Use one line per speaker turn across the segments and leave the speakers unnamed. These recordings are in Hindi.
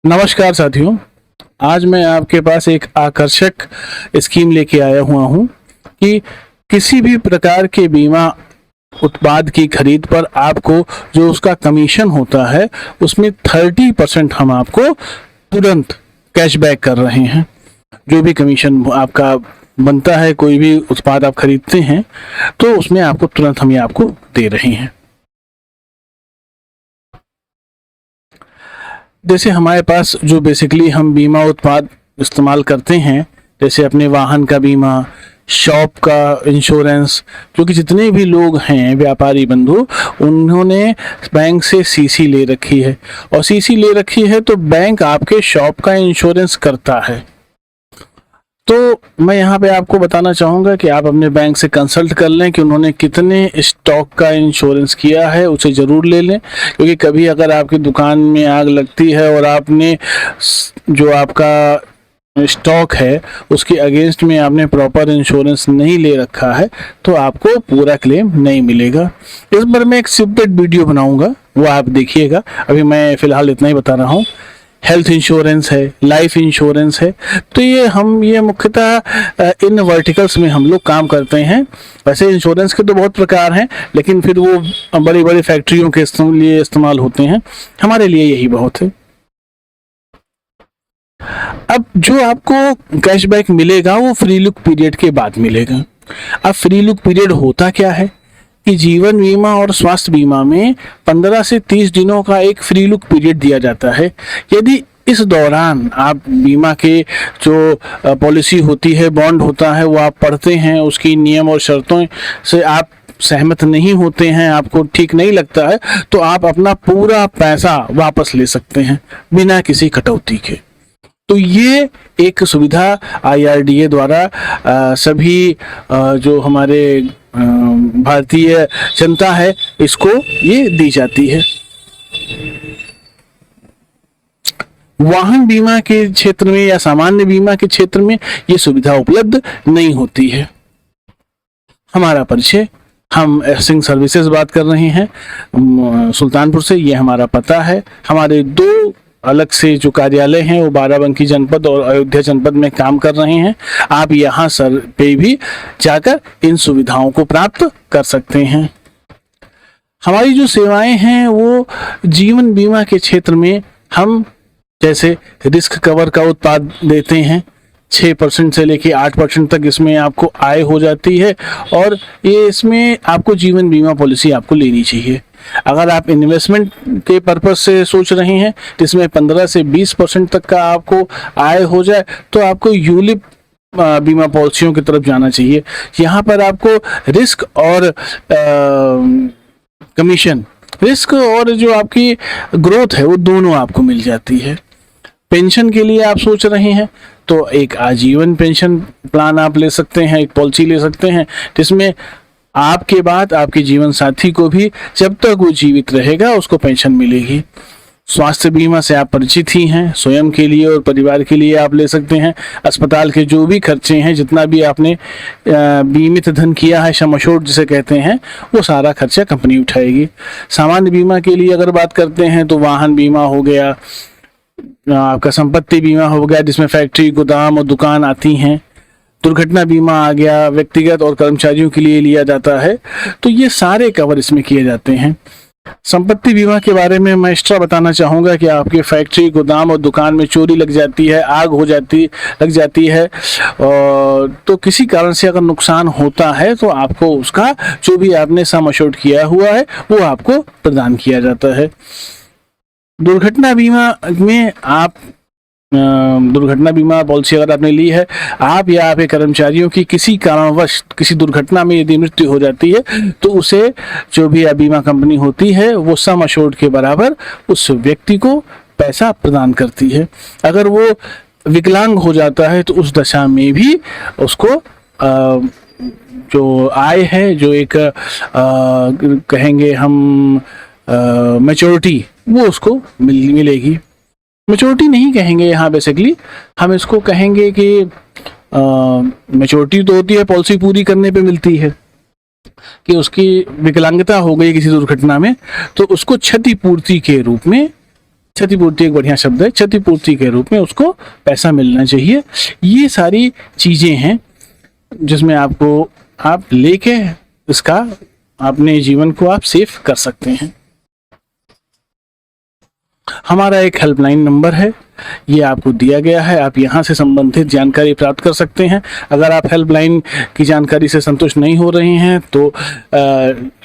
नमस्कार साथियों। आज मैं आपके पास एक आकर्षक स्कीम लेके आया हुआ हूं कि किसी भी प्रकार के बीमा उत्पाद की खरीद पर आपको जो उसका कमीशन होता है उसमें 30% हम आपको तुरंत कैशबैक कर रहे हैं। जो भी कमीशन आपका बनता है, कोई भी उत्पाद आप खरीदते हैं तो उसमें आपको तुरंत हम ये आपको दे रहे हैं। जैसे हमारे पास जो बेसिकली हम बीमा उत्पाद इस्तेमाल करते हैं, जैसे अपने वाहन का बीमा, शॉप का इंश्योरेंस, जो कि जितने भी लोग हैं व्यापारी बंधु, उन्होंने बैंक से सीसी ले रखी है और सीसी ले रखी है तो बैंक आपके शॉप का इंश्योरेंस करता है। तो मैं यहाँ पे आपको बताना चाहूँगा कि आप अपने बैंक से कंसल्ट कर लें कि उन्होंने कितने स्टॉक का इंश्योरेंस किया है, उसे ज़रूर ले लें। क्योंकि कभी अगर आपकी दुकान में आग लगती है और आपने जो आपका स्टॉक है उसके अगेंस्ट में आपने प्रॉपर इंश्योरेंस नहीं ले रखा है तो आपको पूरा क्लेम नहीं मिलेगा। इस बार मैं एक सेपरेट वीडियो बनाऊंगा, वो आप देखिएगा। अभी मैं फ़िलहाल इतना ही बता रहा हूँ। हेल्थ इंश्योरेंस है, लाइफ इंश्योरेंस है, तो ये मुख्यतः इन वर्टिकल्स में हम लोग काम करते हैं। वैसे इंश्योरेंस के तो बहुत प्रकार हैं, लेकिन फिर वो बड़ी बड़ी फैक्ट्रियों के लिए इस्तेमाल होते हैं। हमारे लिए यही बहुत है। अब जो आपको कैशबैक मिलेगा वो फ्री लुक पीरियड के बाद मिलेगा। अब फ्री लुक पीरियड होता क्या है कि जीवन बीमा और स्वास्थ्य बीमा में 15 से 30 दिनों का एक फ्री लुक पीरियड दिया जाता है। यदि इस दौरान आप बीमा के जो पॉलिसी होती है, बॉन्ड होता है, वो आप पढ़ते हैं, उसकी नियम और शर्तों से आप सहमत नहीं होते हैं, आपको ठीक नहीं लगता है, तो आप अपना पूरा पैसा वापस ले सकते हैं बिना किसी कटौती के। तो ये एक सुविधा IRDA द्वारा सभी जो हमारे भारतीय जनता है इसको ये दी जाती है। वाहन बीमा के क्षेत्र में या सामान्य बीमा के क्षेत्र में ये सुविधा उपलब्ध नहीं होती है। हमारा परिचय, हम सिंह सर्विसेज बात कर रहे हैं सुल्तानपुर से। ये हमारा पता है। हमारे दो अलग से जो कार्यालय हैं वो बाराबंकी जनपद और अयोध्या जनपद में काम कर रहे हैं। आप यहाँ सर पे भी जाकर इन सुविधाओं को प्राप्त कर सकते हैं। हमारी जो सेवाएं हैं वो जीवन बीमा के क्षेत्र में हम जैसे रिस्क कवर का उत्पाद देते हैं। 6% से लेके 8% तक इसमें आपको आय हो जाती है और ये इसमें आपको जीवन बीमा पॉलिसी आपको लेनी चाहिए। अगर आप इन्वेस्टमेंट के पर्पज से सोच रहे हैं तो इसमें 15 से 20% तक का आपको आय हो जाए तो आपको यूलिप बीमा पॉलिसियों की तरफ जाना चाहिए। यहाँ पर आपको रिस्क और कमीशन, रिस्क और जो आपकी ग्रोथ है वो दोनों आपको मिल जाती है। पेंशन के लिए आप सोच रहे हैं तो एक आजीवन पेंशन प्लान आप ले सकते हैं, एक पॉलिसी ले सकते हैं जिसमें आपके बाद आपके जीवन साथी को भी जब तक वो जीवित रहेगा उसको पेंशन मिलेगी। स्वास्थ्य बीमा से आप परिचित ही हैं, स्वयं के लिए और परिवार के लिए आप ले सकते हैं। अस्पताल के जो भी खर्चे हैं, जितना भी आपने बीमित धन किया है, सम एश्योर्ड जिसे कहते हैं, वो सारा खर्चा कंपनी उठाएगी। सामान्य बीमा के लिए अगर बात करते हैं तो वाहन बीमा हो गया, आपका संपत्ति बीमा हो गया जिसमें फैक्ट्री, गोदाम और दुकान आती हैं। दुर्घटना बीमा आ गया, व्यक्तिगत और कर्मचारियों के लिए लिया जाता है। तो ये सारे कवर इसमें किए जाते हैं। संपत्ति बीमा के बारे में मैं एक्स्ट्रा बताना चाहूँगा कि आपके फैक्ट्री, गोदाम और दुकान में चोरी लग जाती है, आग लग जाती है और तो किसी कारण से अगर नुकसान होता है तो आपको उसका जो भी आपने सम एश्योर्ड किया हुआ है वो आपको प्रदान किया जाता है। दुर्घटना बीमा में आप दुर्घटना बीमा पॉलिसी अगर आपने ली है, आप या आपके कर्मचारियों की किसी कारणवश किसी दुर्घटना में यदि मृत्यु हो जाती है तो उसे जो भी बीमा कंपनी होती है वो सम एश्योर्ड के बराबर उस व्यक्ति को पैसा प्रदान करती है। अगर वो विकलांग हो जाता है तो उस दशा में भी उसको जो आय है, जो एक कहेंगे हम मैच्योरिटी, वो उसको मिलेगी। मैच्योरिटी नहीं कहेंगे यहाँ, बेसिकली हम इसको कहेंगे कि मैच्योरिटी तो होती है पॉलिसी पूरी करने पे मिलती है कि उसकी विकलांगता हो गई किसी दुर्घटना में तो उसको क्षतिपूर्ति के रूप में क्षतिपूर्ति एक बढ़िया शब्द है, क्षतिपूर्ति के रूप में उसको पैसा मिलना चाहिए। ये सारी चीजें हैं जिसमें आपको आप लेके इसका अपने जीवन को आप सेफ कर सकते हैं। हमारा एक हेल्पलाइन नंबर है, ये आपको दिया गया है, आप यहाँ से संबंधित जानकारी प्राप्त कर सकते हैं। अगर आप हेल्पलाइन की जानकारी से संतुष्ट नहीं हो रहे हैं तो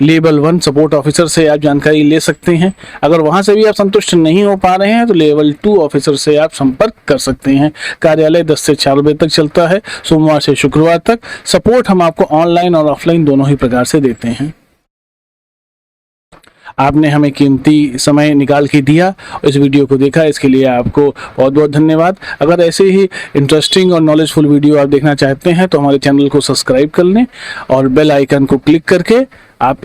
लेवल 1 सपोर्ट ऑफिसर से आप जानकारी ले सकते हैं। अगर वहाँ से भी आप संतुष्ट नहीं हो पा रहे हैं तो लेवल 2 ऑफिसर से आप संपर्क कर सकते हैं। कार्यालय 10 से 4 बजे तक चलता है, सोमवार से शुक्रवार तक। सपोर्ट हम आपको ऑनलाइन और ऑफलाइन दोनों ही प्रकार से देते हैं। आपने हमें कीमती समय निकाल के दिया और इस वीडियो को देखा, इसके लिए आपको बहुत बहुत धन्यवाद। अगर ऐसे ही इंटरेस्टिंग और नॉलेजफुल वीडियो आप देखना चाहते हैं तो हमारे चैनल को सब्सक्राइब कर लें और बेल आइकन को क्लिक करके आप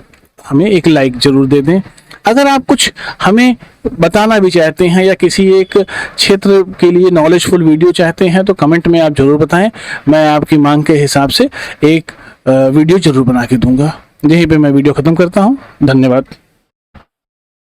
हमें एक लाइक जरूर दे दें। अगर आप कुछ हमें बताना भी चाहते हैं या किसी एक क्षेत्र के लिए नॉलेजफुल वीडियो चाहते हैं तो कमेंट में आप जरूर बताएं, मैं आपकी मांग के हिसाब से एक वीडियो जरूर बना के दूंगा। यहीं पे मैं वीडियो ख़त्म करता हूँ। धन्यवाद।